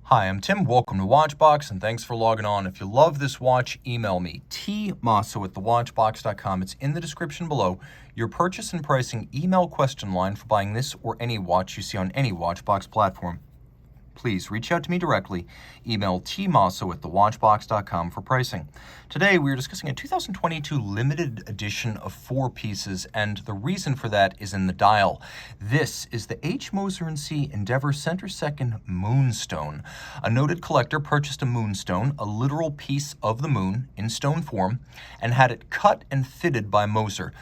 Hi, I'm Tim. Welcome to Watchbox, and thanks for logging on. If you love this watch, email me, tmosso@thewatchbox.com. It's in the description below. Your purchase and pricing email question line for buying this or any watch you see on any Watchbox platform. Please reach out to me directly. Email tmosso@thewatchbox.com for pricing. Today, we're discussing a 2022 limited edition of 4 pieces, and the reason for that is in the dial. This is the Moser Cie Endeavour Center Second Moonstone. A noted collector purchased a moonstone, a literal piece of the moon in stone form, and had it cut and fitted by Moser.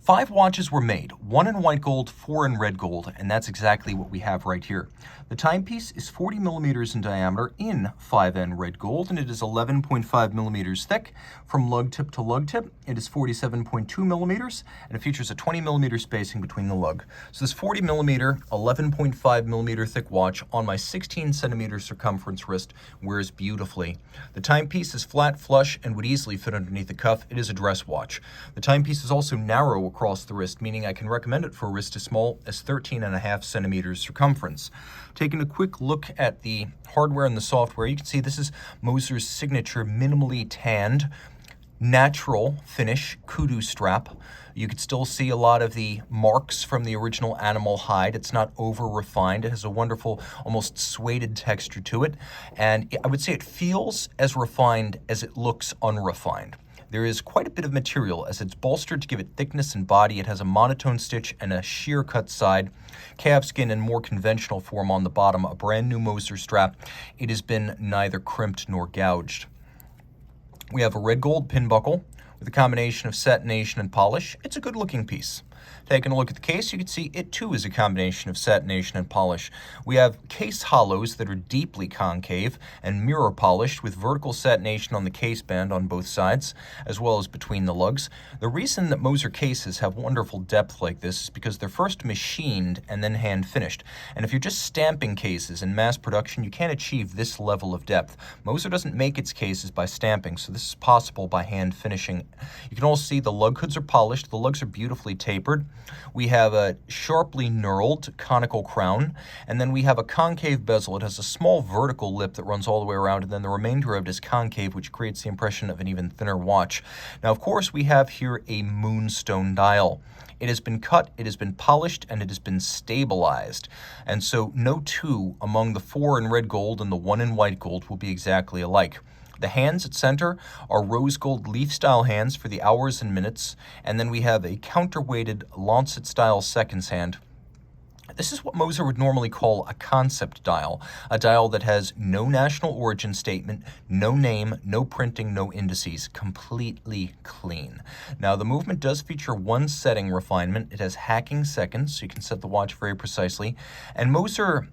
5 watches were made, 1 in white gold, 4 in red gold, and that's exactly what we have right here. The timepiece is 40 millimeters in diameter in 5N red gold, and it is 11.5 millimeters thick. From lug tip to lug tip, it is 47.2 millimeters, and it features a 20 millimeter spacing between the lug. So this 40 millimeter, 11.5 millimeter thick watch on my 16 centimeter circumference wrist wears beautifully. The timepiece is flat, flush, and would easily fit underneath the cuff. It is a dress watch. The timepiece is also narrow across the wrist, meaning I can recommend it for a wrist as small as 13.5 centimeters circumference. Taking a quick look at the hardware and the software, you can see this is Moser's signature minimally tanned, natural finish Kudu strap. You could still see a lot of the marks from the original animal hide. It's not over refined. It has a wonderful, almost suede texture to it. And I would say it feels as refined as it looks unrefined. There is quite a bit of material as it's bolstered to give it thickness and body. It has a monotone stitch and a sheer cut side, calfskin and more conventional form on the bottom, a brand new Moser strap. It has been neither crimped nor gouged. We have a red gold pin buckle with a combination of satination and polish. It's a good looking piece. Taking a look at the case, you can see it too is a combination of satination and polish. We have case hollows that are deeply concave and mirror polished with vertical satination on the case band on both sides, as well as between the lugs. The reason that Moser cases have wonderful depth like this is because they're first machined and then hand finished. And if you're just stamping cases in mass production, you can't achieve this level of depth. Moser doesn't make its cases by stamping, so this is possible by hand finishing. You can also see the lug hoods are polished. The lugs are beautifully tapered. We have a sharply knurled conical crown, and then we have a concave bezel. It has a small vertical lip that runs all the way around, and then the remainder of it is concave, which creates the impression of an even thinner watch. Now, of course, we have here a Moonstone dial. It has been cut, it has been polished, and it has been stabilized. And so no two among the 4 in red gold and the 1 in white gold will be exactly alike. The hands at center are rose gold leaf style hands for the hours and minutes, and then we have a counterweighted lancet style seconds hand. This is what Moser would normally call a concept dial, a dial that has no national origin statement, no name, no printing, no indices, completely clean. Now, the movement does feature one setting refinement. It has hacking seconds, so you can set the watch very precisely, and Moser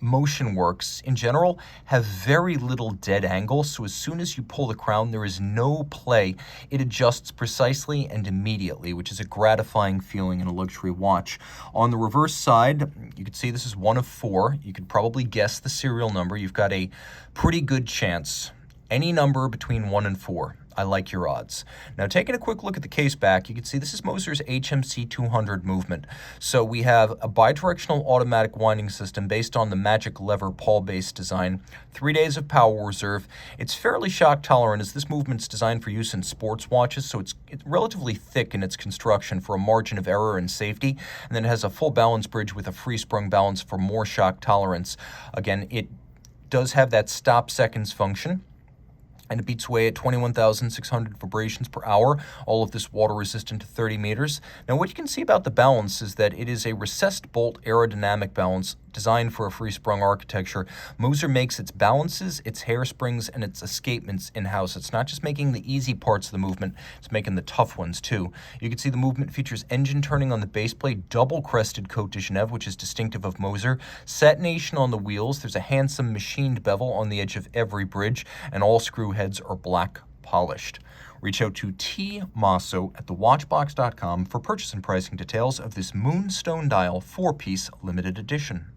motion works in general have very little dead angle, so as soon as you pull the crown, there is no play. It adjusts precisely and immediately, which is a gratifying feeling in a luxury watch. On the reverse side, you can see this is 1 of 4. You could probably guess the serial number. You've got a pretty good chance. Any number between 1 and 4. I like your odds. Now, taking a quick look at the case back, you can see this is Moser's HMC 200 movement. So we have a bidirectional automatic winding system based on the magic lever pawl-based design. 3 days of power reserve. It's fairly shock tolerant as this movement's designed for use in sports watches, so it's relatively thick in its construction for a margin of error and safety. And then it has a full balance bridge with a free sprung balance for more shock tolerance. Again, it does have that stop seconds function, and it beats away at 21,600 vibrations per hour. All of this water resistant to 30 meters. Now, what you can see about the balance is that it is a recessed bolt aerodynamic balance designed for a free-sprung architecture. Moser makes its balances, its hairsprings, and its escapements in-house. It's not just making the easy parts of the movement, it's making the tough ones too. You can see the movement features engine turning on the base plate, double-crested Côte de Genève, which is distinctive of Moser, satination on the wheels, there's a handsome machined bevel on the edge of every bridge, and all screw heads are black polished. Reach out to tmosso@thewatchbox.com for purchase and pricing details of this Moonstone dial 4-piece limited edition.